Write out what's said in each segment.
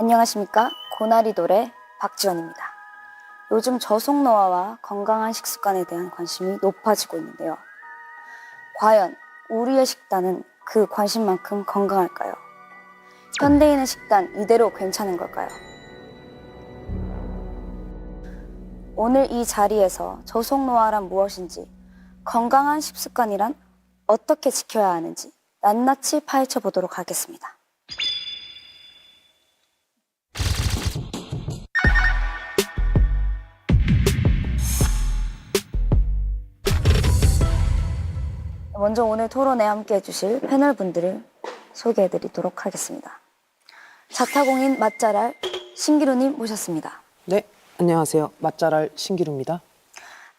안녕하십니까. 고나리돌의 박지원입니다. 요즘 저속노화와 건강한 식습관에 대한 관심이 높아지고 있는데요. 과연 우리의 식단은 그 관심만큼 건강할까요? 현대인의 식단 이대로 괜찮은 걸까요? 오늘 이 자리에서 저속노화란 무엇인지, 건강한 식습관이란 어떻게 지켜야 하는지 낱낱이 파헤쳐 보도록 하겠습니다. 먼저 오늘 토론에 함께 해주실 패널분들을 소개해드리도록 하겠습니다. 자타공인 맛잘알 신기루님 모셨습니다. 네, 안녕하세요. 맛잘알 신기루입니다.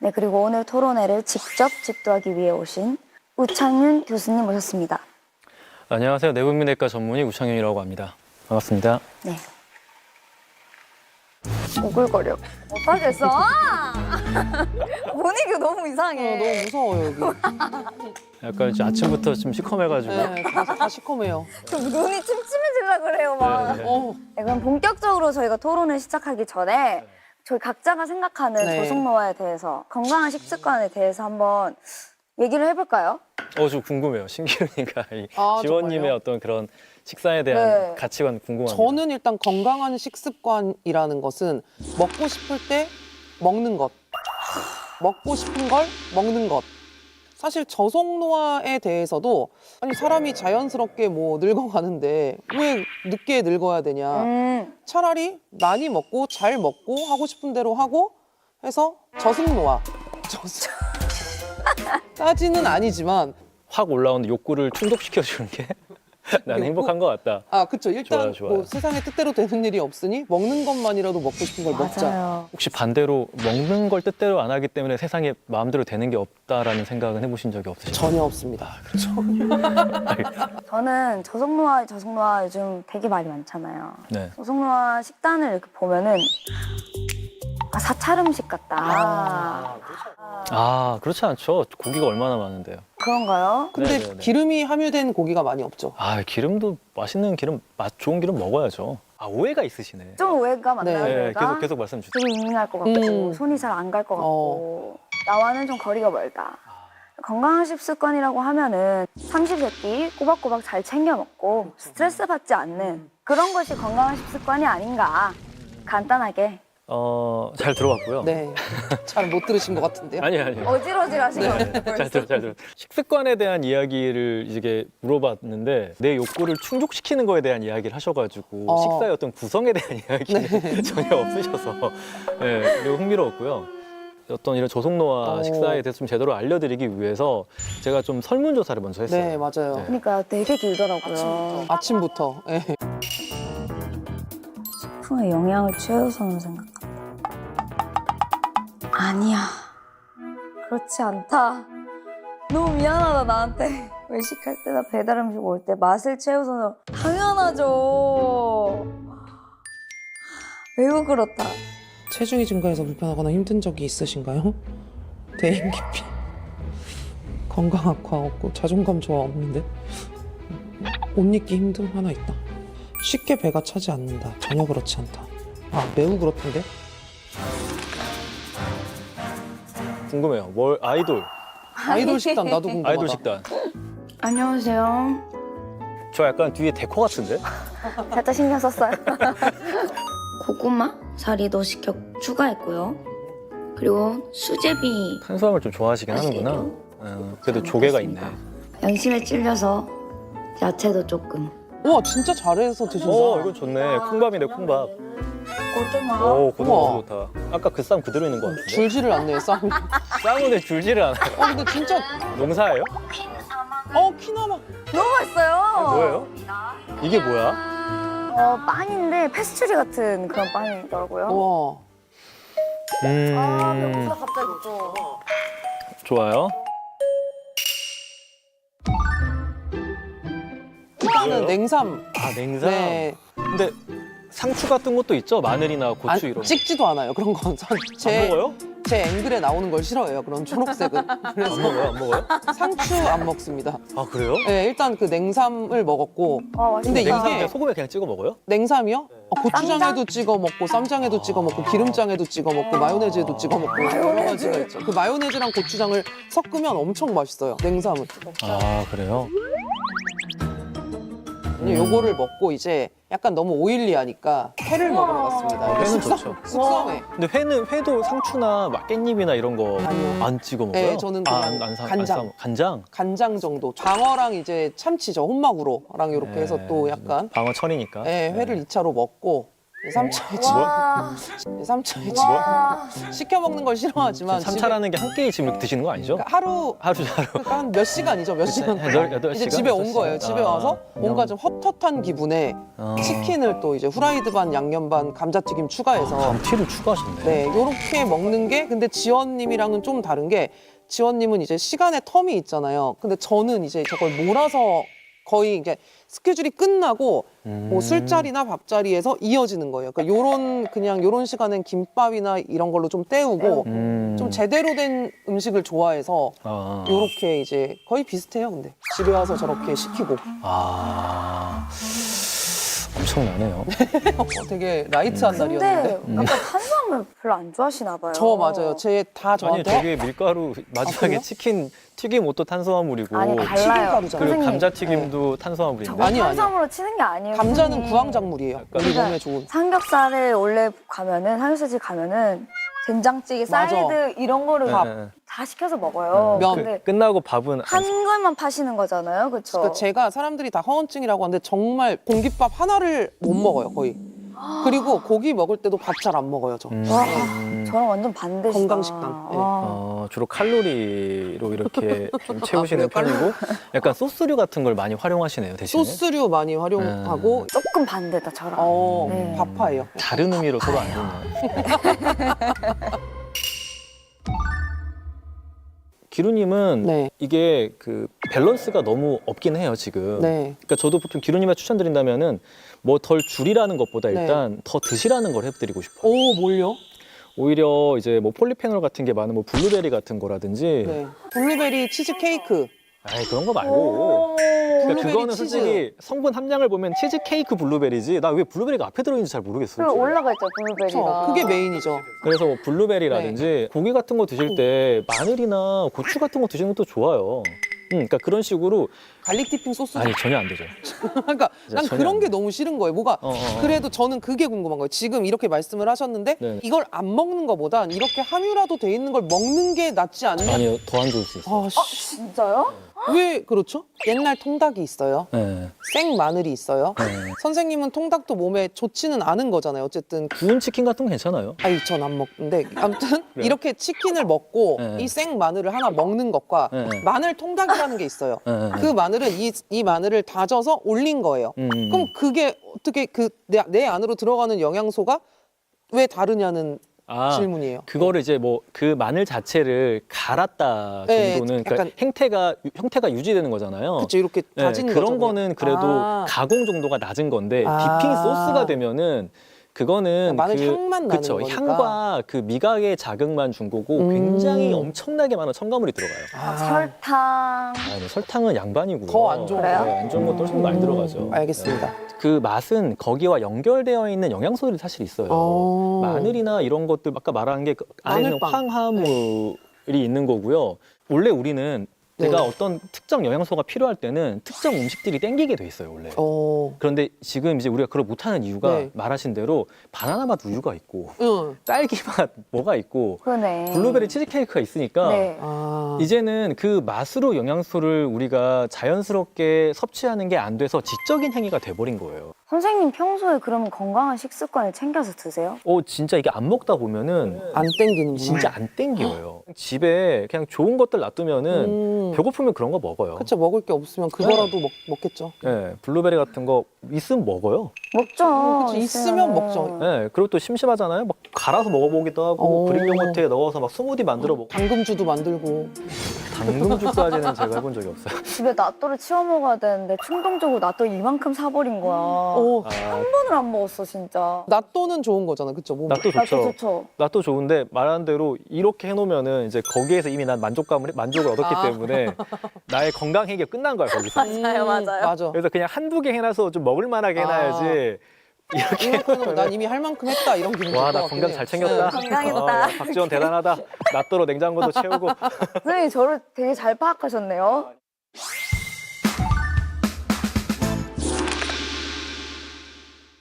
네, 그리고 오늘 토론회를 직접 집도하기 위해 오신 우창윤 교수님 모셨습니다. 안녕하세요. 내분비내과 전문의 우창윤이라고 합니다. 반갑습니다. 네. 오글거려. 못하겠어. 분위기가 너무 이상해. 너무 무서워요, 여기. 약간 이제 아침부터 좀 시커매가지고. 네, 다 시커매요. 좀 눈이 침침해지려고 그래요, 막. 네. 네, 그럼 본격적으로 저희가 토론을 시작하기 전에 저희 각자가 생각하는 네. 저속노화에 대해서, 건강한 식습관에 대해서 한번 얘기를 해볼까요? 저 궁금해요. 신기루니까 이 아, 지원님의 정말요? 어떤 그런 식사에 대한 네. 가치관 궁금합니다. 저는 일단 건강한 식습관이라는 것은 먹고 싶을 때 먹는 것. 먹고 싶은 걸 먹는 것. 사실 저속노화에 대해서도 아니 사람이 자연스럽게 뭐 늙어가는데 왜 늦게 늙어야 되냐. 차라리 많이 먹고 잘 먹고 하고 싶은 대로 하고 해서 저승노화. 까지는 아니지만 확 올라오는 욕구를 충족시켜주는 게 나는 행복한 것 같다. 아 그쵸 일단 좋아요. 뭐 세상에 뜻대로 되는 일이 없으니 먹는 것만이라도 먹고 싶은 걸 먹자. 맞아요. 혹시 반대로 먹는 걸 뜻대로 안 하기 때문에 세상에 마음대로 되는 게 없다라는 생각은 해보신 적이 없으신가요? 전혀 없습니다. 저는 저속노화 요즘 되게 말이 많잖아요. 네. 저속노화 식단을 이렇게 보면은 사찰 음식 같다. 그렇지 않죠. 고기가 얼마나 많은데요. 그런가요? 근데 네네네. 기름이 함유된 고기가 많이 없죠. 기름도 맛있는 기름, 맛 좋은 기름 먹어야죠. 오해가 있으시네. 좀 오해가 많나요? 네, 오해가? 계속 말씀 주세요. 되게 밍밍할 것 같고 손이 잘 안 갈 것 같고 나와는 좀 거리가 멀다. 건강한 식습관이라고 하면은 삼시세끼 꼬박꼬박 잘 챙겨 먹고 스트레스 받지 않는 그런 것이 건강한 식습관이 아닌가. 간단하게. 잘 들어봤고요. 네, 잘 못 들으신 것 같은데요. 아니요. 어질어질하신 것 같아요. 잘 들어. 식습관에 대한 이야기를 이게 물어봤는데 내 욕구를 충족시키는 거에 대한 이야기를 하셔가지고 식사의 어떤 구성에 대한 이야기는 전혀 없으셔서 매우 흥미로웠고요. 어떤 이런 저속노화 식사에 대해서 좀 제대로 알려드리기 위해서 제가 좀 설문조사를 먼저 했어요. 네, 맞아요. 네. 그러니까 되게 길더라고요. 아침부터. 네. 식품의 영양을 최우선으로 생각한다. 아니야. 그렇지 않다. 너무 미안하다 나한테. 외식할 때나 배달 음식 올 때 맛을 최우선으로. 당연하죠. 매우 그렇다. 체중이 증가해서 불편하거나 힘든 적이 있으신가요? 대인 기피. 건강 악화 없고 자존감 저하 없는데? 옷 입기 힘듦 하나 있다. 쉽게 배가 차지 않는다. 전혀 그렇지 않다. 매우 그렇던데? 궁금해요. 아이돌 식단 나도 궁금하다. 아이돌 식단. 안녕하세요. 저 약간 뒤에 데코 같은데? 살짝 신경 썼어요. 고구마, 사리도 추가했고요. 그리고 수제비 탄수화물 좀 좋아하시긴 하는구나. 그래도 조개가 있네. 양심에 찔려서 야채도 조금. 우와 진짜 잘해서 드신다. 이건 좋네. 콩밥이네, 콩밥. 고등어. 고등어 우와. 너무 좋다. 아까 그 쌈 그대로 있는 것 같은데? 줄지를 않네 쌈이. 쌈은 왜 줄지를 않아요? 근데 진짜 농사예요? 키나마. 너무 맛있어요. 뭐예요? 이게 뭐야? 빵인데 페스츄리 같은 그런 빵이더라고요. 우와. 배고프다 갑자기 또. 좋아요. 이거는 냉삼. 냉삼. 네. 근데 상추 같은 것도 있죠? 마늘이나 고추 이런 거. 찍지도 않아요. 그런 건. 안 먹어요? 제 앵글에 나오는 걸 싫어해요. 그런 초록색은. 그래서 안 먹어요? 안 먹어요? 상추 안 먹습니다. 아 그래요? 네, 일단 그 냉삼을 먹었고 와, 맛있다. 근데 냉삼 이게 그냥 소금에 그냥 찍어 먹어요? 냉삼이요? 고추장에도 찍어 먹고 쌈장에도 찍어 먹고 기름장에도 찍어 먹고 마요네즈에도 찍어 먹고 여러 가지가 있죠. 그 마요네즈랑 고추장을 섞으면 엄청 맛있어요. 냉삼은. 아 그래요? 요거를 먹고 이제 약간 너무 오일리하니까 회를 먹으러 갔습니다. 회는 숙성, 좋죠. 숙성회. 근데 회도 상추나 막 깻잎이나 이런 거 아니요. 안 찍어 먹어요? 네, 저는 그냥 간장. 간장? 간장 정도. 장어랑 이제 참치죠. 혼마구로랑 이렇게 해서 또 약간 방어 철이니까. 네, 회를 2차로 먹고 삼차회지. 와. 삼차회지. 와. 시켜 먹는 걸 싫어하지만 삼차라는 게 한 끼에 지금 이렇게 드시는 거 아니죠? 집에 하루 하루. 그러니까 한 몇 시간이죠, 몇 시간. 여덟 이제 시간? 집에 온 여섯 거예요. 시간? 집에 와서 뭔가 좀 헛헛한 기분에 아. 치킨을 또 이제 후라이드 반, 양념 반, 감자튀김 추가해서 감튀를 추가하셨네. 네, 요렇게 먹는 게 근데 지원님이랑은 좀 다른 게 지원님은 이제 시간의 텀이 있잖아요. 근데 저는 이제 저걸 몰아서 거의 이제 스케줄이 끝나고 뭐 술자리나 밥자리에서 이어지는 거예요. 그러니까 요런 시간엔 김밥이나 이런 걸로 좀 때우고 좀 제대로 된 음식을 좋아해서 아. 요렇게 이제 거의 비슷해요. 근데 집에 와서 저렇게 시키고 아. 엄청나네요. 되게 라이트한 근데 날이었는데 약간 탄수화물 별로 안 좋아하시나 봐요. 저 맞아요. 제 다 아니 저한테 되게 밀가루 마지막에 그래요? 치킨 튀김 옷도 탄수화물이고 아니 달라요. 튀김가루잖아요. 그리고 선생님, 감자튀김도 탄수화물인데. 저거 아니요, 아니요. 탄수화물로 치는 게 아니에요. 감자는 선생님. 구황작물이에요. 우리 그러니까 몸에 좋은. 삼겹살을 원래 가면은 삼겹살집 가면은 된장찌개, 맞아. 사이드 이런 거를 네, 네. 다 시켜서 먹어요. 면. 근데 끝나고 밥은 한 걸만 파시는 거잖아요, 그렇죠? 그러니까 제가 사람들이 다 허언증이라고 하는데 정말 공깃밥 하나를 못 먹어요 거의. 그리고 고기 먹을 때도 밥 잘 안 먹어요 저. 와, 저랑 완전 반대시다. 건강식단. 네. 와. 주로 칼로리로 이렇게 좀 채우시는 그래요? 편이고 약간 소스류 같은 걸 많이 활용하시네요 대신에. 소스류 많이 활용하고 조금 반대다 저랑. 네. 밥파예요. 다른 의미로 서로 안 좋네요. 기루님은 네. 이게 그 밸런스가 너무 없긴 해요 지금. 네. 그러니까 저도 보통 기루님한테 추천드린다면은 뭐 덜 줄이라는 것보다 네. 일단 더 드시라는 걸 해드리고 싶어요. 오 뭘요? 오히려 이제 뭐 폴리페놀 같은 게 많은 뭐 블루베리 같은 거라든지. 네. 블루베리 치즈 케이크. 아이 그런 거 말고. 그러니까 블루베리 그거는 치즈. 솔직히 성분 함량을 보면 치즈 케이크 블루베리지. 나 왜 블루베리가 앞에 들어있는지 잘 모르겠어요. 그리고 지금. 올라가 있죠, 블루베리가. 그게 메인이죠. 그래서 뭐 블루베리라든지 네. 고기 같은 거 드실 때 마늘이나 고추 같은 거 드시는 것도 좋아요. 그러니까 그런 식으로 갈릭 디핑 소스. 아니 전혀 안 되죠. 그러니까 난 전혀 그런 안 게 돼. 너무 싫은 거예요. 뭐가 그래도 저는 그게 궁금한 거예요. 지금 이렇게 말씀을 하셨는데 네. 이걸 안 먹는 것보단 이렇게 함유라도 돼 있는 걸 먹는 게 낫지 않나? 아니요 더 안 좋을 수 있어요. 아, 씨. 진짜요? 왜 그렇죠? 옛날 통닭이 있어요. 네. 생 마늘이 있어요. 네. 선생님은 통닭도 몸에 좋지는 않은 거잖아요. 어쨌든 구운 치킨 같은 건 괜찮아요. 아니 전 안 먹는데 아무튼 그래요? 이렇게 치킨을 먹고 네. 이 생 마늘을 하나 먹는 것과 네. 마늘 통닭이라는 게 있어요. 네. 그 마늘은 이 마늘을 다져서 올린 거예요. 그럼 그게 어떻게 그 내 안으로 들어가는 영양소가 왜 다르냐는 질문이에요. 그거를 이제 뭐 그 마늘 자체를 갈았다 네, 정도는 그러니까 약간- 형태가 유지되는 거잖아요. 그렇죠. 이렇게 네, 다진 그런 거잖아요. 거는 그래도 아. 가공 정도가 낮은 건데 아. 디핑 소스가 되면은 그거는 마늘 향만 나는 그쵸, 거니까. 향과 그 미각의 자극만 준 거고 음. 굉장히 엄청나게 많은 첨가물이 들어가요. 설탕. 아니, 설탕은 양반이고요. 더 안 좋은 거예요? 네, 안 좋은 것도 훨씬 많이 들어가죠. 알겠습니다. 그 맛은 거기와 연결되어 있는 영양소들이 사실 있어요. 마늘이나 이런 것들 아까 말한 게 그 안에 있는 마늘빵. 황화물이 있는 거고요. 원래 우리는 내가 네. 어떤 특정 영양소가 필요할 때는 특정 음식들이 땡기게 돼 있어요, 원래. 그런데 지금 이제 우리가 그걸 못하는 이유가 네. 말하신 대로 바나나 맛 우유가 있고 응. 딸기 맛 뭐가 있고 그러네. 블루베리 치즈케이크가 있으니까 네. 아. 이제는 그 맛으로 영양소를 우리가 자연스럽게 섭취하는 게 안 돼서 지적인 행위가 돼버린 거예요. 선생님 평소에 그러면 건강한 식습관을 챙겨서 드세요? 진짜 이게 안 먹다 보면은 안 땡기는구나. 진짜 안 땡겨요. 집에 그냥 좋은 것들 놔두면은 배고프면 그런 거 먹어요. 그쵸. 먹을 게 없으면 그거라도 먹겠죠. 네, 블루베리 같은 거 있으면 먹어요. 먹죠. 그치, 있으면 먹죠. 네, 그리고 또 심심하잖아요. 막 갈아서 먹어보기도 하고 오. 그릭 요거트에 넣어서 막 스무디 만들어 먹고 당금주도 만들고. 다 당근죽까지는 제가 해본 적이 없어요. 집에 낫또를 치워 먹어야 되는데 충동적으로 낫또 이만큼 사버린 거야. 오, 한 번을 안 먹었어 진짜. 낫또는 좋은 거잖아, 그쵸? 몸에. 낫또 낫또 좋죠. 좋죠. 낫또 좋은데 말한 대로 이렇게 해놓으면은 이제 거기에서 이미 난 만족을 얻었기 때문에 나의 건강 행위가 끝난 거야 거기서. 맞아요, 맞아요. 맞아. 그래서 그냥 한두 개 해놔서 좀 먹을 만하게 해놔야지. 이렇게 이만큼 해놓으면 난 이미 할 만큼 했다 이런 기분 와, 들것 나 같긴 건강 해요. 잘 챙겼다. 건강했다. 야, 박지원 대단하다. 낫또로 냉장고도 채우고. 선생님 저를 되게 잘 파악하셨네요.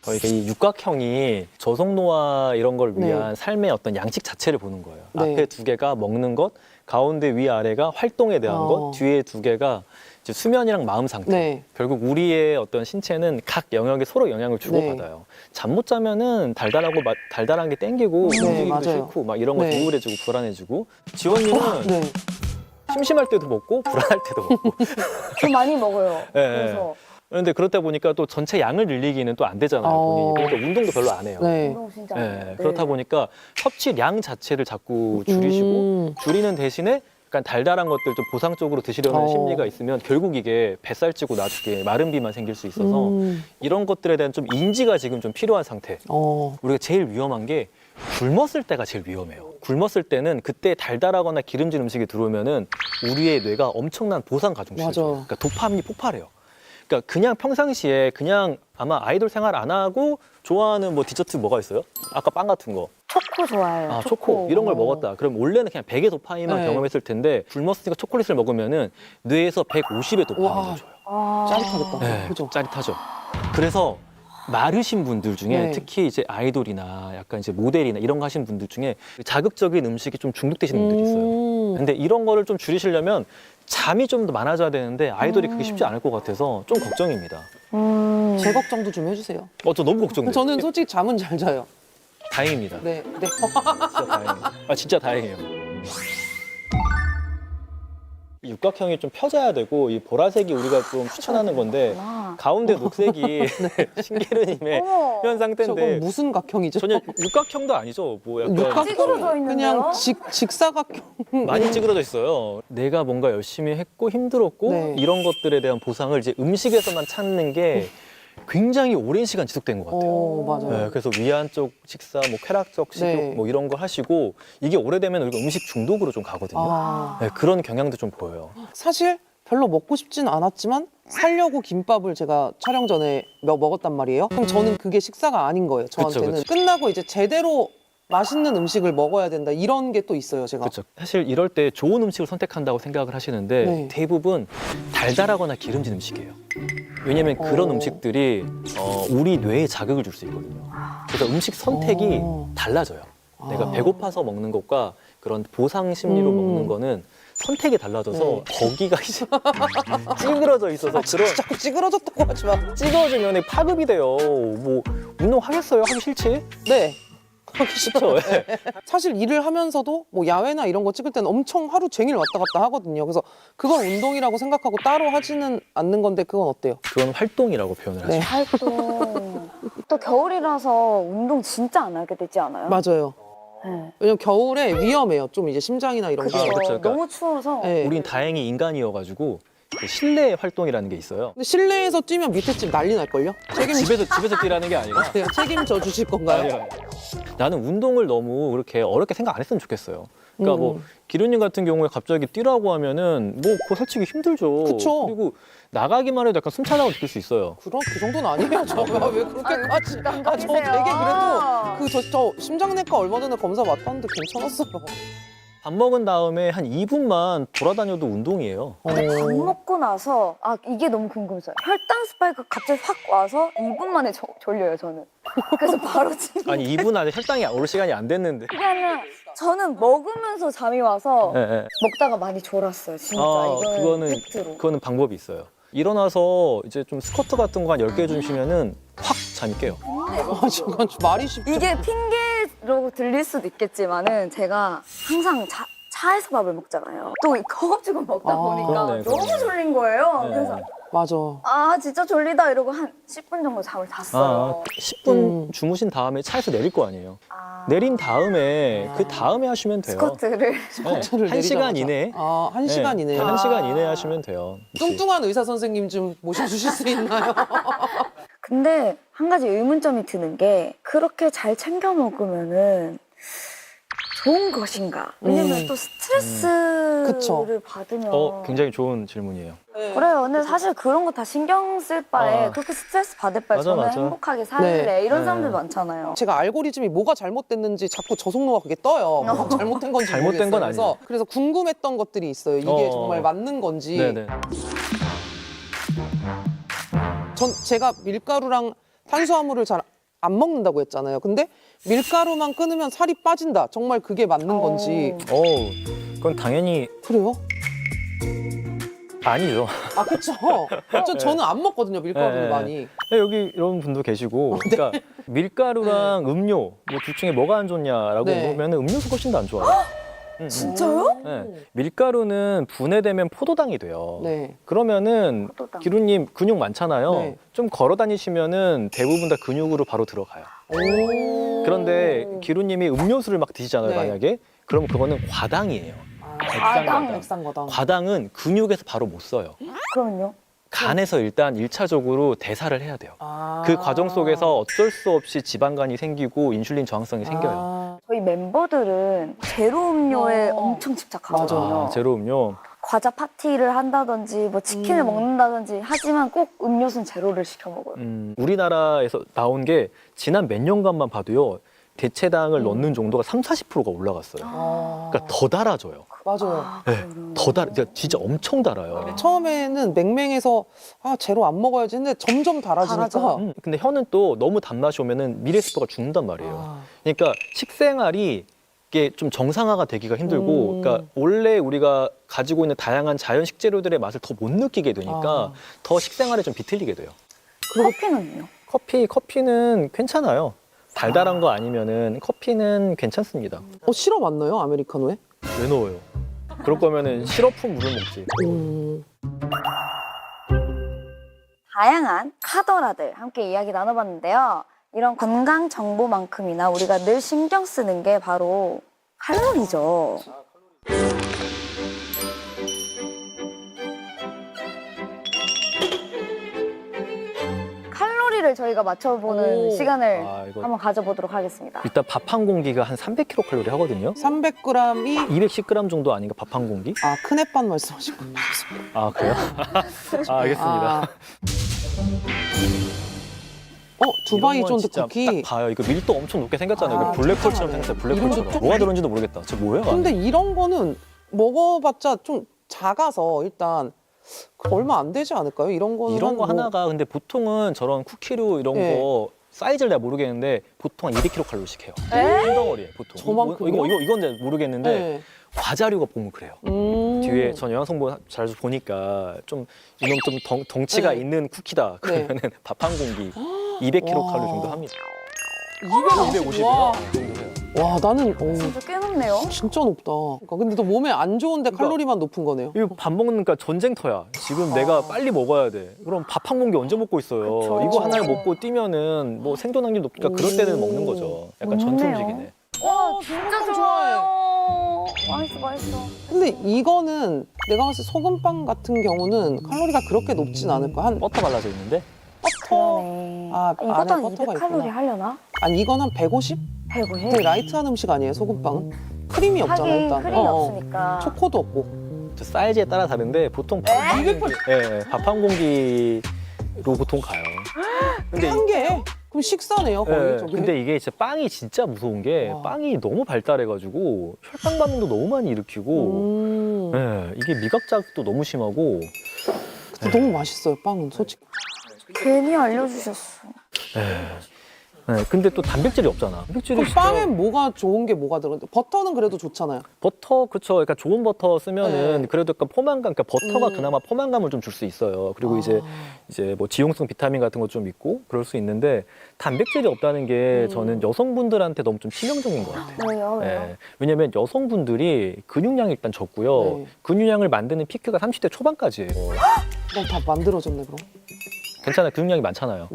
저희가 이 육각형이 저속노화 이런 걸 위한 네. 삶의 어떤 양식 자체를 보는 거예요. 네. 앞에 두 개가 먹는 것, 가운데 위아래가 활동에 대한 것, 뒤에 두 개가 이제 수면이랑 마음 상태. 네. 결국 우리의 어떤 신체는 각 영역에 서로 영향을 주고받아요. 잠 못 자면은 달달한 게 땡기고 네, 움직이기도 맞아요. 싫고 막 이런 거 네. 우울해지고 불안해지고. 지원님은 네. 심심할 때도 먹고 불안할 때도 먹고. 저 많이 먹어요. 네. 그래서 그런데 그러다 보니까 또 전체 양을 늘리기는 또 안 되잖아요, 본인이. 그러니까 운동도 별로 안 해요. 네. 운동 진짜 안 예, 해요. 그렇다 보니까 섭취량 자체를 자꾸 줄이시고 줄이는 대신에 약간 달달한 것들 좀 보상적으로 드시려는 심리가 있으면 결국 이게 뱃살 찌고 나중에 마른 비만 생길 수 있어서 이런 것들에 대한 좀 인지가 지금 좀 필요한 상태. 우리가 제일 위험한 게 굶었을 때가 제일 위험해요. 굶었을 때는 그때 달달하거나 기름진 음식이 들어오면은 우리의 뇌가 엄청난 보상 가중치를 맞아. 줘요. 그러니까 도파민이 폭발해요. 그러니까 그냥 평상시에 그냥 아마 아이돌 생활 안 하고 좋아하는 뭐 디저트 뭐가 있어요? 아까 빵 같은 거. 초코 좋아해요. 아, 초코 이런 걸 먹었다. 그럼 원래는 그냥 100의 도파민만 네. 경험했을 텐데 굶었으니까 초콜릿을 먹으면은 뇌에서 150의 도파민을 와. 줘요. 아, 짜릿하겠다. 네, 그죠? 짜릿하죠. 그래서 마르신 분들 중에 네. 특히 이제 아이돌이나 약간 이제 모델이나 이런 거 하시는 분들 중에 자극적인 음식이 좀 중독되시는 분들이 있어요. 근데 이런 거를 좀 줄이시려면 잠이 좀 더 많아져야 되는데 아이돌이 그게 쉽지 않을 것 같아서 좀 걱정입니다. 제 걱정도 좀 해주세요. 저 너무 걱정돼요. 저는 솔직히 잠은 잘 자요. 다행입니다. 네. 네. 진짜 다행이에요. 진짜 다행이에요. 이 육각형이 좀 펴져야 되고 이 보라색이 우리가 좀 추천하는 건데 아. 가운데 녹색이 신기루님의 어머. 현 저건 상태인데 무슨 각형이죠? 전혀 육각형도 아니죠. 뭐 약간 찌그러져 있는데요? 그냥 직사각형. 많이 찌그러져 있어요. 내가 뭔가 열심히 했고 힘들었고 네. 이런 것들에 대한 보상을 이제 음식에서만 찾는 게 굉장히 오랜 시간 지속된 것 같아요. 맞아요. 네, 그래서 위안 쪽 식사, 뭐 쾌락적 식욕 네. 뭐 이런 거 하시고 이게 오래되면 우리가 음식 중독으로 좀 가거든요. 아. 네, 그런 경향도 좀 보여요. 사실 별로 먹고 싶지는 않았지만 살려고 김밥을 제가 촬영 전에 먹었단 말이에요. 그럼 저는 그게 식사가 아닌 거예요. 저한테는. 그쵸. 끝나고 이제 제대로 맛있는 음식을 먹어야 된다. 이런 게 또 있어요, 제가. 그렇죠. 사실 이럴 때 좋은 음식을 선택한다고 생각을 하시는데 네. 대부분 달달하거나 기름진 음식이에요. 왜냐면 그런 음식들이 우리 뇌에 자극을 줄 수 있거든요. 그래서 음식 선택이 달라져요. 내가 배고파서 먹는 것과 그런 보상 심리로 먹는 거는 선택이 달라져서 네. 거기가 이제 찌그러져 있어서 그런 자꾸 찌그러졌다고 하지 마. 찌그러지면 파급이 돼요. 뭐 운동하겠어요? 하기 싫지? 네. 그렇게 그렇죠. 싫어요. 사실 일을 하면서도 뭐 야외나 이런 거 찍을 때는 엄청 하루 종일 왔다 갔다 하거든요. 그래서 그건 운동이라고 생각하고 따로 하지는 않는 건데 그건 어때요? 그건 활동이라고 표현을 하죠. 네. 활동. 또 겨울이라서 운동 진짜 안 하게 되지 않아요? 맞아요. 네. 왜냐면 겨울에 위험해요. 좀 이제 심장이나 이런 게. 그쵸. 그쵸. 그러니까 너무 추워서. 네. 우린 다행히 인간이어가지고 그 실내 활동이라는 게 있어요. 근데 실내에서 뛰면 밑에 집 난리 날걸요? 집에서 뛰라는 게 아니라 네, 책임져 주실 건가요? 아니요. 나는 운동을 너무 그렇게 어렵게 생각 안 했으면 좋겠어요. 그러니까 뭐 기루님 같은 경우에 갑자기 뛰라고 하면은 뭐 그거 솔직히 힘들죠. 그쵸. 그리고 나가기만 해도 약간 숨차다고 느낄 수 있어요. 그 정도는 아니에요. 저 왜 그렇게까지? 저 되게 깜깜이세요. 그래도 저 심장내과 얼마 전에 검사 맡았는데 괜찮았어요. 밥 먹은 다음에 한 2분만 돌아다녀도 운동이에요. 밥 먹고 나서 이게 너무 궁금했어요. 혈당 스파이크 갑자기 확 와서 2분 만에 졸려요 저는. 그래서 바로 지금 아니 2분 안에 혈당이 올 시간이 안 됐는데. 그게 아니라 저는 먹으면서 잠이 와서 네, 네. 먹다가 많이 졸았어요 진짜. 이거는 팩트로. 그거는 방법이 있어요. 일어나서 이제 좀 스쿼트 같은 거 한 10개 해주시면은 확 잠이 깨요. 잠깐 말이 쉽죠. 이게 핑계로 들릴 수도 있겠지만은 제가 항상 차에서 밥을 먹잖아요. 또 허겁지겁 먹다 보니까 그러네, 너무 그러네. 졸린 거예요. 네. 그래서 맞아. 아 진짜 졸리다 이러고 한 10분 정도 잠을 잤어요. 10분 주무신 다음에 차에서 내릴 거 아니에요. 아, 내린 다음에 그 다음에 하시면 돼요. 스쿼트를 네. 1시간 이내에. 아, 1시간 네, 이내에. 단 1시간 이내에 하시면 돼요. 뚱뚱한 의사 선생님 좀 모셔주실 수 있나요? 근데 한 가지 의문점이 드는 게 그렇게 잘 챙겨 먹으면은 좋은 것인가? 왜냐면 또 스트레스를 그쵸. 받으면 굉장히 좋은 질문이에요. 그래요. 근데 사실 그런 거 다 신경 쓸 바에 아. 그렇게 스트레스 받을 바에 맞아, 저는 맞아. 행복하게 살래 네. 이런 네. 사람들 많잖아요. 제가 알고리즘이 뭐가 잘못됐는지 자꾸 저속노가 그게 떠요. 뭐가 잘못된 건지 잘못된 모르겠어요. 건 그래서, 그래서 궁금했던 것들이 있어요. 이게 정말 맞는 건지. 네네. 제가 밀가루랑 탄수화물을 잘 안 먹는다고 했잖아요. 근데 밀가루만 끊으면 살이 빠진다. 정말 그게 맞는 건지. 그건 당연히 그래요? 아니죠. 아, 그쵸. 저는 안 먹거든요, 밀가루를 네. 많이. 여기 이런 분도 계시고, 그러니까 밀가루랑 음료 뭐 둘 중에 뭐가 안 좋냐라고 네. 물으면 음료수 훨씬 더 안 좋아요. 진짜요? 네. 밀가루는 분해되면 포도당이 돼요. 네. 그러면은 포도당. 기루님 근육 많잖아요. 네. 좀 걸어 다니시면은 대부분 다 근육으로 바로 들어가요. 오. 그런데 기루님이 음료수를 막 드시잖아요, 네. 만약에. 그러면 그거는 과당이에요. 과당. 액상과당. 과당은 근육에서 바로 못 써요. 그러면요? 간에서 일단 1차적으로 대사를 해야 돼요. 아. 그 과정 속에서 어쩔 수 없이 지방간이 생기고 인슐린 저항성이 생겨요. 아. 저희 멤버들은 제로 음료에 엄청 집착하거든요. 제로 음료. 과자 파티를 한다든지 뭐 치킨을 먹는다든지 하지만 꼭 음료수는 제로를 시켜 먹어요. 우리나라에서 나온 게 지난 몇 년간만 봐도요. 대체당을 넣는 정도가 30~40%가 올라갔어요. 그러니까 더 달아져요. 맞아요. 네, 더 진짜 엄청 달아요. 처음에는 맹맹해서 제로 안 먹어야지 했는데 점점 달아지니까. 근데 혀는 또 너무 단맛이 오면은 미레스포가 죽는단 말이에요. 그러니까 식생활이 이게 좀 정상화가 되기가 힘들고, 그러니까 원래 우리가 가지고 있는 다양한 자연 식재료들의 맛을 더 못 느끼게 되니까 더 식생활에 좀 비틀리게 돼요. 커피는요? 커피는 괜찮아요. 달달한 거 아니면은 커피는 괜찮습니다. 시럽 맞나요? 아메리카노에? 왜 넣어요? 그럴 거면은 시럽품 물을 먹지. 다양한 카더라들 함께 이야기 나눠봤는데요. 이런 건강 정보만큼이나 우리가 늘 신경 쓰는 게 바로 칼로리죠. 칼로리를 저희가 맞춰보는 시간을 이거 한번 가져보도록 하겠습니다. 일단 밥 한 공기가 한 300kcal 하거든요. 300g이 210g 정도 아닌가 밥 한 공기? 큰 햇반 말씀하신 거. 그래요? 알겠습니다. 두바이 이런 건 존드 진짜 쿠키. 딱 봐요. 이거 밀도 엄청 높게 생겼잖아요. 이거 블랙홀처럼 짱짱하네. 생겼어요. 이름도 블랙홀처럼. 좀- 뭐가 들었는지도 모르겠다. 저 뭐예요? 근데 이런 거는 먹어봤자 좀 작아서 일단 얼마 안 되지 않을까요? 이런 거는 이런 거 한 뭐- 하나가 근데 보통은 저런 쿠키류 이런 네. 거 사이즈를 내가 모르겠는데 보통 한 200kcal씩 해요. 에? 한 덩어리에 보통. 저만큼이요? 이건 이제 모르겠는데 네. 과자류가 보면 그래요. 뒤에 전 영양성분 잘 보니까 좀 이놈 좀 덩치가 네. 있는 쿠키다. 네. 그러면은 밥 한 공기 200kcal 정도 합니다. 250. 와. 와, 나는 진짜 꽤 높네요. 진짜 높다. 그러니까 근데 또 몸에 안 좋은데 칼로리만 높은 거네요. 이거 밥 먹으니까 전쟁터야. 지금 내가 빨리 먹어야 돼. 그럼 밥 한 공기 언제 먹고 있어요? 그쵸. 이거 하나를 먹고 뛰면은 뭐 생존 확률이 높으니까 그럴 때는 먹는 거죠. 약간 전투 좋네요. 음식이네. 와 진짜 좋아요. 맛있어. 근데 이거는 내가 봤을 때 소금빵 같은 경우는 칼로리가 그렇게 높진 않을 거야. 버터 발라져 있는데 그러네. 안에 이것도 한 버터가 200칼로리 있구나. 하려나? 이건 한 150? 150? 되게 라이트한 음식 아니에요, 소금빵은? 크림이 없잖아, 하긴 일단. 크림이 없으니까. 초코도 없고. 저 사이즈에 따라 다른데 보통 밥 한 공기로 보통 가요. 근데 한 개? 그럼 식사네요, 거의. 저게. 근데 이게 진짜 빵이 진짜 무서운 게 와. 빵이 너무 발달해가지고 혈당 반응도 너무 많이 일으키고 이게 미각자극도 너무 심하고 근데 너무 맛있어요, 빵은, 솔직히. 괜히 알려주셨어. 근데 또 단백질이 없잖아. 단백질이 그럼 진짜 빵에 뭐가 좋은 게 뭐가 들어있는데? 버터는 그래도 좋잖아요. 버터 그쵸. 그러니까 좋은 버터 쓰면은 네. 그래도 약간 포만감, 그러니까 버터가 그나마 포만감을 좀 줄 수 있어요. 그리고 이제 뭐 지용성 비타민 같은 거 좀 있고 그럴 수 있는데 단백질이 없다는 게 저는 여성분들한테 너무 좀 치명적인 것 같아요. 왜요? 예. 왜냐면 여성분들이 근육량이 일단 적고요. 네. 근육량을 만드는 피크가 30대 초반까지예요. 그럼 다 만들어졌네 그럼. 괜찮아요. 근육량이 많잖아요.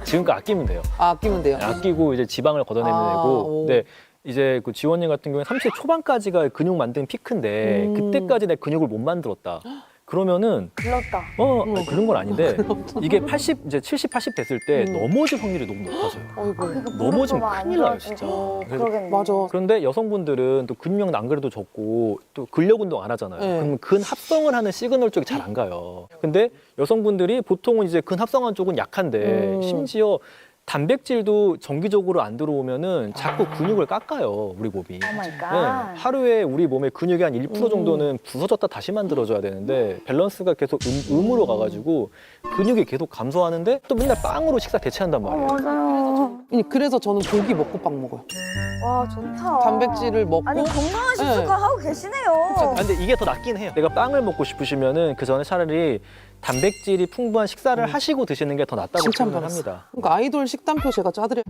지금껏 아끼면 돼요. 아, 아끼면 돼요. 아끼고 이제 지방을 걷어내면 아, 되고. 오. 근데 이제 그 지원님 같은 경우에 30대 초반까지가 근육 만드는 피크인데 그때까지 내 근육을 못 만들었다. 그러면은 글렀다. 그런 건 아닌데 이게 80 이제 70, 80 됐을 때 넘어질 확률이 너무 높아져요. 아이고. 넘어지면 큰일 나요, 진짜. 그래서 그러겠네. 맞아. 그런데 여성분들은 또 근육량도 안 그래도 적고 또 근력 운동 안 하잖아요. 네. 그러면 근 합성을 하는 시그널 쪽이 잘 안 가요. 근데 여성분들이 보통은 이제 근 합성하는 쪽은 약한데 심지어 단백질도 정기적으로 안 들어오면은 자꾸 근육을 깎아요, 우리 몸이. 오 마이 네, 갓. 하루에 우리 몸의 근육이 한 1% 정도는 부서졌다 다시 만들어져야 되는데 밸런스가 계속 음으로 가가지고 근육이 계속 감소하는데 또 맨날 빵으로 식사 대체한단 말이에요. 맞아요. 그래서 저는 고기 먹고 빵 먹어요. 와 좋다. 단백질을 먹고 아니 건강한 네. 식습관 하고 계시네요. 아, 근데 이게 더 낫긴 해요. 내가 빵을 먹고 싶으시면은 그 전에 차라리 단백질이 풍부한 식사를 하시고 드시는 게 더 낫다고 칭찬받았어. 생각합니다. 그러니까 아이돌 식단표 제가 짜드려.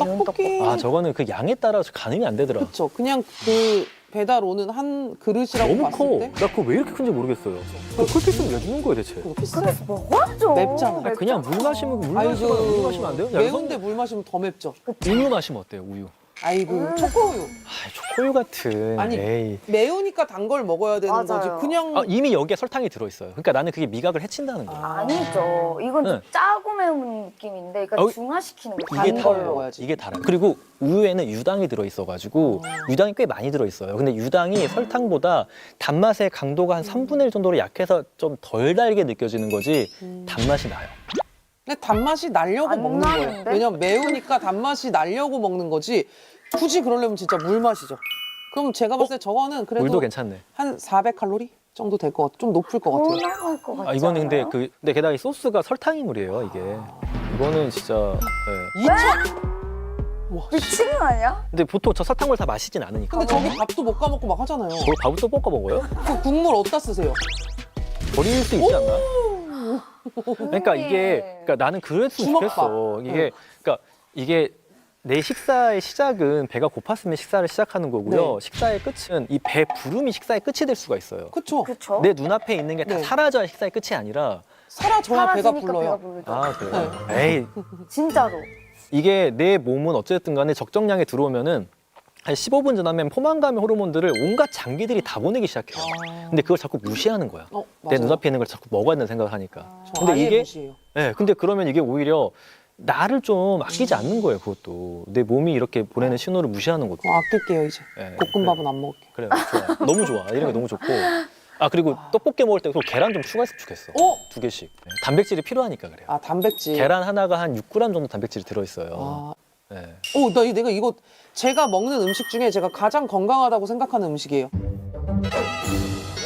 매운 떡볶이. 아 저거는 그 양에 따라서 가늠이 안 되더라. 그렇죠. 그냥 그 배달 오는 한 그릇이라고 너무 봤을 커. 때 나 그거 왜 이렇게 큰지 모르겠어요. 그렇게 있으면 왜 주는 거예요 대체? 그거 비싸. 그래 먹어야죠. 맵잖아. 아니, 그냥 물 마시면 물 아이고, 마시면 안 돼요? 야, 매운데 물 마시면 더 맵죠. 우유 마시면 어때요? 우유. 아이고 초코우유. 아, 초코우유 같은. 아니, 에이. 매우니까 단 걸 먹어야 되는 맞아요. 거지. 그냥 이미 여기에 설탕이 들어 있어요. 그러니까 나는 그게 미각을 해친다는 거예요. 아니죠. 이건 좀 네. 짜고 매운 느낌인데, 그러니까 어, 중화시키는 거 이게 단 다 걸로. 먹어야지. 이게 달아요. 그리고 우유에는 유당이 들어있어가지고 유당이 꽤 많이 들어있어요. 근데 유당이 설탕보다 단맛의 강도가 한 3분의 1 정도로 약해서 좀 덜 달게 느껴지는 거지 단맛이 나요. 근데 단맛이 나려고 안 먹는 거예요. 나는데? 왜냐면 매우니까 단맛이 나려고 먹는 거지. 굳이 그러려면 진짜 물 마시죠. 그럼 제가 봤을 때 저거는 그래도 물도 괜찮네. 한 400칼로리 정도 될 것 같아. 좀 높을 것 같아요. 올라갈 것 같지 이거는 근데 않아요? 근데 게다가 이 소스가 설탕이 물이에요, 이게. 이거는 진짜. 네. 2천. 와. 미친 거 아니야? 근데 보통 저 설탕물 다 마시진 않으니까. 근데 저기 밥도 못 까먹고 막 하잖아요. 거기 밥을 또 볶아 먹어요? 그 국물 어디다 쓰세요? 버릴 수 있지 않나? 그러니까 그러니까 나는 그랬으면 주먹밥. 좋겠어. 이게 내 식사의 시작은 배가 고팠으면 식사를 시작하는 거고요. 네. 식사의 끝은 이 배 부름이 식사의 끝이 될 수가 있어요. 그쵸? 그쵸? 내 눈앞에 있는 게 다 네. 사라져야 식사의 끝이 아니라. 사라져야 배가 사라지니까 불러요. 부르죠. 아 그래요? 에이 진짜로. 이게 내 몸은 어쨌든 간에 적정량에 들어오면은 한 15분 지나면 포만감의 호르몬들을 온갖 장기들이 다 보내기 시작해요. 근데 그걸 자꾸 무시하는 거야. 어, 내 맞아요. 눈앞에 있는 걸 자꾸 먹어야 된다는 생각을 하니까. 저 근데 아예 이게 무시해요. 근데 그러면 이게 오히려 나를 좀 아끼지 않는 거예요, 그것도. 내 몸이 이렇게 보내는 신호를 무시하는 것도. 아낄게요 이제. 예, 볶음밥은 안 먹을게요. 그래, 좋아. 너무 좋아. 이런 게 너무 좋고. 아, 그리고 떡볶이 먹을 때 계란 좀 추가했으면 좋겠어. 어? 2개씩. 단백질이 필요하니까 그래요. 아 단백질. 계란 하나가 한 6g 정도 단백질이 들어있어요. 아. 네. 내가 이거 제가 먹는 음식 중에 제가 가장 건강하다고 생각하는 음식이에요.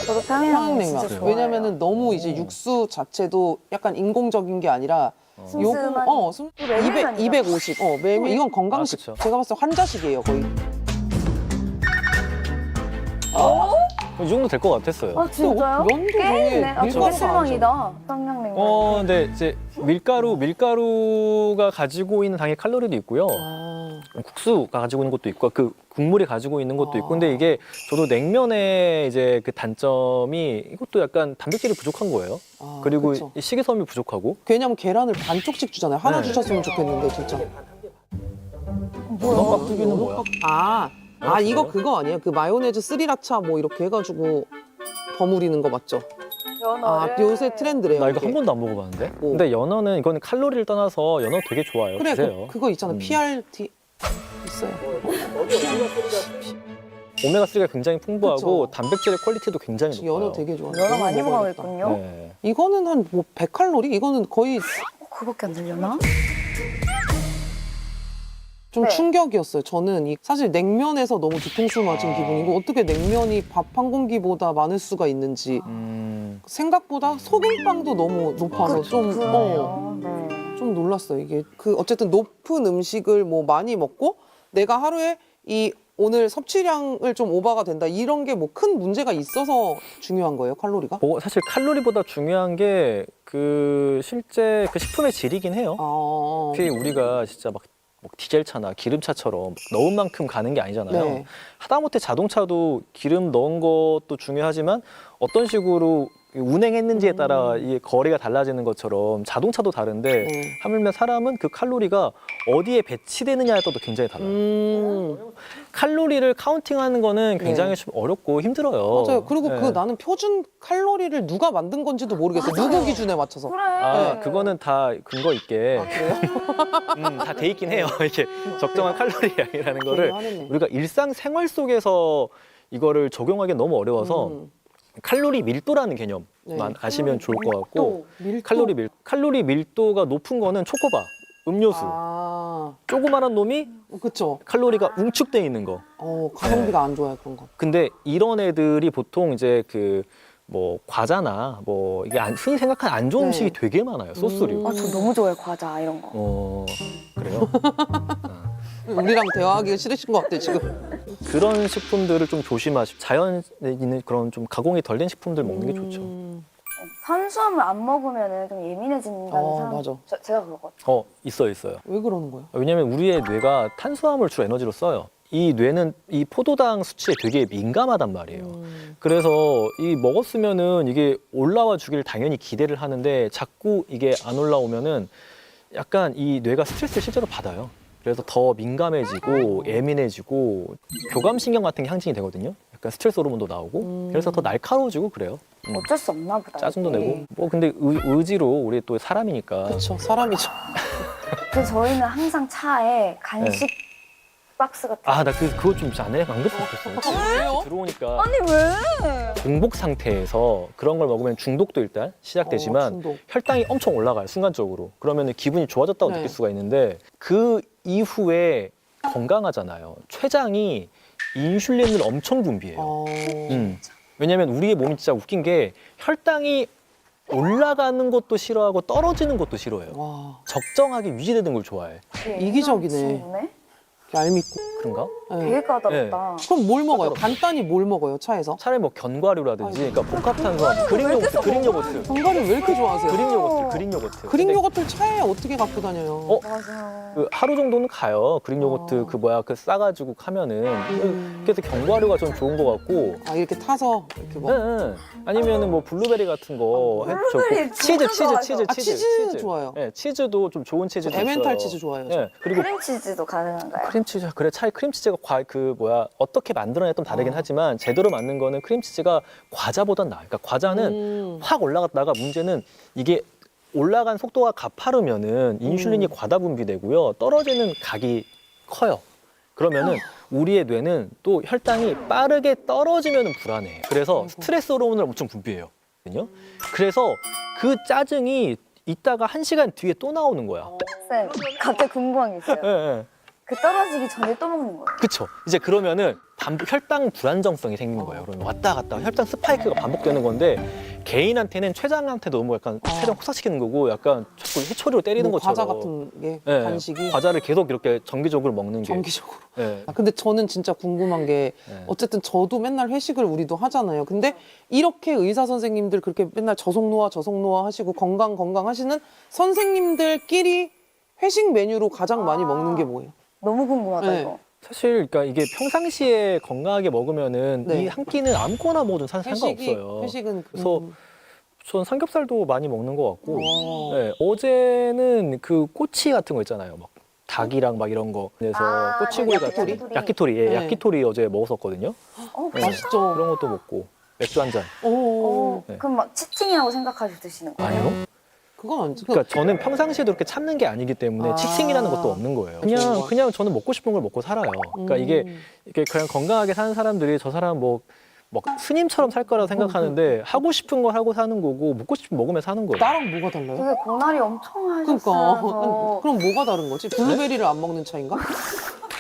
저도 평양냉면 진짜 평양냉면. 좋아해요. 왜냐면은 너무 이제 육수 자체도 약간 인공적인 게 아니라 슴슴한. 요거 200, 250. 이건 건강식. 그쵸. 제가 봤을 때 환자식이에요, 거의. 이 정도 될 것 같았어요. 아 진짜요? 면도 꽤 되게 있네. 아, 밀가루가 진짜 실망이다. 평양냉면. 근데 이제 밀가루가 가지고 있는 당의 칼로리도 있고요. 아, 국수가 가지고 있는 것도 있고 그 국물이 가지고 있는 것도 있고 근데 이게 저도 냉면의 이제 그 단점이 이것도 약간 단백질이 부족한 거예요. 그리고 그쵸. 이 식이섬유 부족하고 왜냐면 계란을 반쪽씩 주잖아요. 하나 네. 주셨으면 좋겠는데 진짜. 연어 깍두기는 뭐야? 이거 그거 아니에요? 그 마요네즈 스리라차 뭐 이렇게 해가지고 버무리는 거 맞죠? 연어를. 요새 트렌드래요. 나 이거 이게. 한 번도 안 먹어봤는데. 뭐. 근데 연어는 이거는 칼로리를 떠나서 연어 되게 좋아요. 그래 드세요. 그거 있잖아. PRT 있어요. 오메가 3가 굉장히 풍부하고 그쵸. 단백질의 퀄리티도 굉장히 높아요. 연어 되게 좋아. 연어 많이 먹어야겠다. 먹어야겠군요. 네. 이거는 한 뭐 100칼로리? 이거는 거의 그거밖에 안 들려나? 좀 네. 충격이었어요. 저는 사실 냉면에서 너무 뒤통수 맞은 기분이고 어떻게 냉면이 밥 한 공기보다 많을 수가 있는지 생각보다 소금빵도 너무 높아서 좀 그러네요. 네. 좀 놀랐어요. 이게 어쨌든 높은 음식을 뭐 많이 먹고 내가 하루에 오늘 섭취량을 좀 오버가 된다 이런 게 뭐 큰 문제가 있어서 중요한 거예요, 칼로리가? 사실 칼로리보다 중요한 게 실제 그 식품의 질이긴 해요. 특히 우리가 진짜 막 디젤차나 기름차처럼 넣은 만큼 가는 게 아니잖아요. 네. 하다못해 자동차도 기름 넣은 것도 중요하지만 어떤 식으로 운행했는지에 따라 이 거리가 달라지는 것처럼 자동차도 다른데 하물며 사람은 그 칼로리가 어디에 배치되느냐에 따라도 굉장히 달라요. 칼로리를 카운팅하는 거는 굉장히 좀 어렵고 힘들어요. 맞아요. 그리고 네. 그 나는 표준 칼로리를 누가 만든 건지도 모르겠어요. 누구 기준에 맞춰서. 그래. 아, 그거는 다 근거 있게 그래요? 다 돼 있긴 해요. 이렇게 적정한 칼로리 양이라는 거를 하겠네. 우리가 일상생활 속에서 이거를 적용하기 너무 어려워서 칼로리 밀도라는 개념만 네. 아시면 좋을 것 같고 밀도. 칼로리 밀도가 높은 거는 초코바, 음료수, 아, 조그만한 놈이 그쵸. 칼로리가 웅축돼 있는 거. 가성비가 안 좋아요, 그런 거. 근데 이런 애들이 보통 이제 그 뭐 과자나 뭐 이게 흔히 생각하는 안 좋은 네. 음식이 되게 많아요. 소스류. 아, 저 너무 좋아해 과자 이런 거. 그래요? 우리랑 대화하기가 싫으신 것 같아, 지금. 그런 식품들을 좀 조심하시고 자연에 있는 그런 좀 가공이 덜 된 식품들 먹는 게 좋죠. 탄수화물 안 먹으면 좀 예민해진다는 사람. 맞아. 제가 그러거든요. 있어요. 왜 그러는 거야? 왜냐면 우리의 뇌가 탄수화물 주로 에너지로 써요. 이 뇌는 이 포도당 수치에 되게 민감하단 말이에요. 그래서 이 먹었으면은 이게 올라와 주기를 당연히 기대를 하는데 자꾸 이게 안 올라오면은 약간 이 뇌가 스트레스를 실제로 받아요. 그래서 더 민감해지고 예민해지고 교감신경 같은 게 항진이 되거든요. 약간 스트레스 호르몬도 나오고 그래서 더 날카로워지고 그래요. 어쩔 수 없나 보다. 짜증도 이게. 내고 뭐 근데 의지로 우리 또 사람이니까 그쵸, 사람이죠. 그래서 저희는 항상 차에 간식 박스 같은 거. 나 그거 좀 안 그랬으면 좋겠어. 왜요? 들어오니까 아니 왜? 공복 상태에서 그런 걸 먹으면 중독도 일단 시작되지만 중독. 혈당이 엄청 올라가요 순간적으로. 그러면 기분이 좋아졌다고 네. 느낄 수가 있는데 그 이후에 건강하잖아요. 췌장이 인슐린을 엄청 분비해요. 왜냐하면 우리의 몸이 진짜 웃긴 게 혈당이 올라가는 것도 싫어하고 떨어지는 것도 싫어해요. 와, 적정하게 유지되는 걸 좋아해. 이기적이네. 친구네? 얄밉고. 그런가? 네. 되게 까다롭다. 그럼 뭘 먹어요? 까다롭다. 간단히 뭘 먹어요, 차에서? 차라리 뭐 견과류라든지 그러니까 복합탄수화물, 그릭 요거트, 견과류 왜 이렇게 좋아하세요? 그릭 요거트. 그릭 근데 요거트를 차에 어떻게 갖고 다녀요? 맞아. 그 하루 정도는 가요. 그릭 요거트 그 싸가지고 하면은 그래서 견과류가 좀 좋은 것 같고. 아, 이렇게 타서 이렇게 뭐. 응. 아니면은 뭐 블루베리 같은 거 블루베리 치즈. 치즈 좋아요. 네, 치즈도 좀 좋은 치즈도 에멘탈 있어요. 치즈 좋아해요. 네, 그리고 크림치즈도 가능한가요? 크림치즈 그래 차라리 크림치즈가 어떻게 만들어내야 좀 다르긴 하지만 제대로 만든 거는 크림치즈가 과자보단 나아요. 그러니까 과자는 확 올라갔다가 문제는 이게 올라간 속도가 가파르면은 인슐린이 과다 분비되고요. 떨어지는 각이 커요. 그러면은 우리의 뇌는 또 혈당이 빠르게 떨어지면은 불안해. 그래서 스트레스 호르몬을 엄청 분비해요. 그래서 그 짜증이 이따가 1시간 뒤에 또 나오는 거야. 쌤, 갑자기 궁금한 게 있어요. 예. 그 떨어지기 전에 또 먹는 거예요. 그쵸. 이제 그러면은 혈당 불안정성이 생기는 거예요. 그러면 왔다 갔다 혈당 스파이크가 반복되는 건데 개인한테는 췌장한테도 너무 약간 췌장 혹사시키는 거고 약간 자꾸 해초리로 때리는 뭐 것처럼. 과자 같은 게 예, 간식이 과자를 계속 이렇게 정기적으로 먹는 게. 정기적으로. 예. 아, 근데 저는 진짜 궁금한 게 네. 어쨌든 저도 맨날 회식을 우리도 하잖아요. 근데 이렇게 의사 선생님들 그렇게 맨날 저속노화 하시고 건강 하시는 선생님들끼리 회식 메뉴로 가장 많이 먹는 게 뭐예요? 너무 궁금하다 네. 이거. 사실 그러니까 이게 평상시에 건강하게 먹으면은 네. 이 한 끼는 아무거나 먹어도 상관없어요. 회식은 그래서 전 삼겹살도 많이 먹는 것 같고 어. 네, 어제는 그 꼬치 같은 거 있잖아요. 막 닭이랑 막 이런 거 그래서 꼬치구이 같은 야키토리? 야키토리 네. 야키토리 어제 먹었었거든요. 네. 맛있죠. 그런 것도 먹고 맥주 한 잔. 오. 네. 그럼 막 치팅이라고 생각하시고 드시는 거예요? 아니요. 그건 아니지. 그러니까 저는 평상시에도 그렇게 참는 게 아니기 때문에 아. 치팅이라는 것도 없는 거예요. 좋은 그냥 저는 먹고 싶은 걸 먹고 살아요. 그러니까 이게 그냥 건강하게 사는 사람들이 저 사람 뭐 스님처럼 살 거라 생각하는데 하고 싶은 걸 하고 사는 거고 먹고 싶은 거 먹으면 사는 거예요. 나랑 뭐가 달라요? 되게 고날이 엄청 그러니까 하셨어요. 그럼 뭐가 다른 거지? 블루베리를 안 먹는 차인가?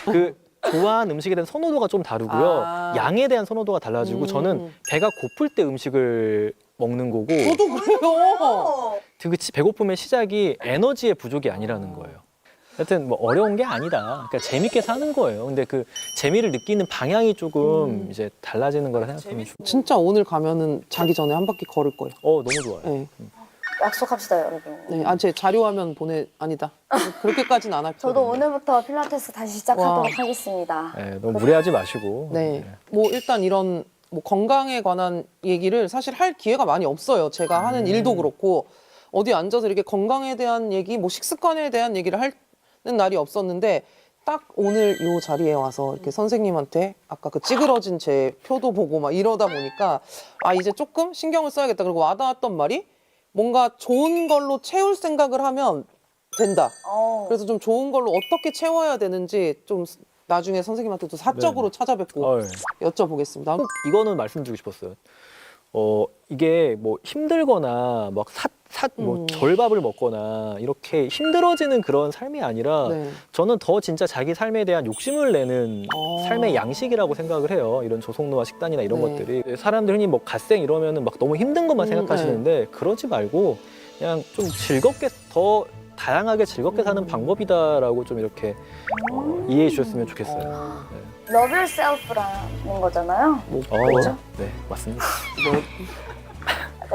그 좋아하는 음식에 대한 선호도가 좀 다르고요. 아. 양에 대한 선호도가 달라지고 저는 배가 고플 때 음식을 먹는 거고 저도 그래요. 그 배고픔의 시작이 에너지의 부족이 아니라는 거예요. 하여튼 뭐 어려운 게 아니다. 그러니까 재밌게 사는 거예요. 근데 그 재미를 느끼는 방향이 조금 이제 달라지는 거라 생각하면 좋 진짜 오늘 가면은 자기 전에 한 바퀴 걸을 거예요. 너무 좋아요. 네. 약속합시다 여러분. 네. 아, 제 자료화면 아니다. 그렇게까지는 안 할게요. 저도 오늘부터 필라테스 다시 시작하도록 와. 하겠습니다. 네, 너무 무리하지 마시고. 네. 뭐 일단 이런 뭐 건강에 관한 얘기를 사실 할 기회가 많이 없어요. 제가 하는 일도 그렇고 어디 앉아서 이렇게 건강에 대한 얘기, 뭐 식습관에 대한 얘기를 하는 날이 없었는데 딱 오늘 이 자리에 와서 이렇게 선생님한테 아까 그 찌그러진 제 표도 보고 막 이러다 보니까 아 이제 조금 신경을 써야겠다. 그리고 와닿았던 말이 뭔가 좋은 걸로 채울 생각을 하면 된다. 그래서 좀 좋은 걸로 어떻게 채워야 되는지 좀 나중에 선생님한테도 사적으로 찾아뵙고 여쭤보겠습니다. 꼭 이거는 말씀드리고 싶었어요. 이게 뭐 힘들거나 막 뭐 절밥을 먹거나 이렇게 힘들어지는 그런 삶이 아니라 네. 저는 더 진짜 자기 삶에 대한 욕심을 내는 삶의 양식이라고 생각을 해요. 이런 조성노화 식단이나 이런 네. 것들이 사람들 흔히 뭐 갓생 이러면은 막 너무 힘든 것만 생각하시는데 그러지 말고 그냥 좀 즐겁게 더 다양하게 즐겁게 사는 방법이다라고 좀 이렇게 이해해 주셨으면 좋겠어요. Love yourself라는 거잖아요. 그렇죠? 네, 맞습니다.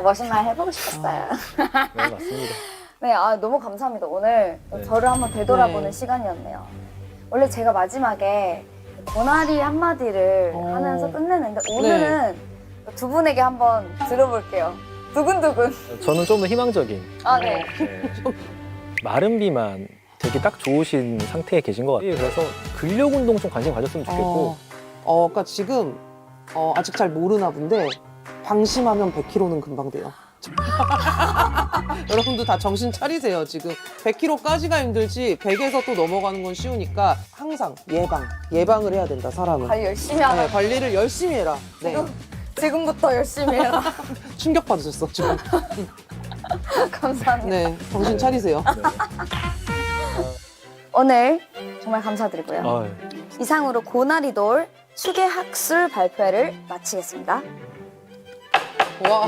멋진 말 해보고 싶었어요. 네, 맞습니다. 네, 너무 감사합니다. 오늘 네. 저를 한번 되돌아보는 네. 시간이었네요. 원래 제가 마지막에 고나리 한마디를 하면서 끝내는데 오늘은 두 분에게 한번 들어볼게요. 두근두근. 저는 좀 더 희망적인 네. 마른 비만 되게 딱 좋으신 상태에 계신 것 같아요. 그래서 근력 운동 좀 관심 가졌으면 좋겠고 그러니까 지금 아직 잘 모르나 본데 방심하면 100kg는 금방 돼요. 여러분도 다 정신 차리세요. 지금 100kg까지가 힘들지 100에서 또 넘어가는 건 쉬우니까 항상 예방을 해야 된다. 사람은. 관리 열심히 하라. 네, 관리를 열심히 해라. 네. 지금부터 열심히 해라. 충격 받으셨어 지금. 감사합니다. 네, 정신 차리세요. 오늘 정말 감사드리고요. 아유. 이상으로 고나리돌 추계 학술 발표회를 마치겠습니다. 와.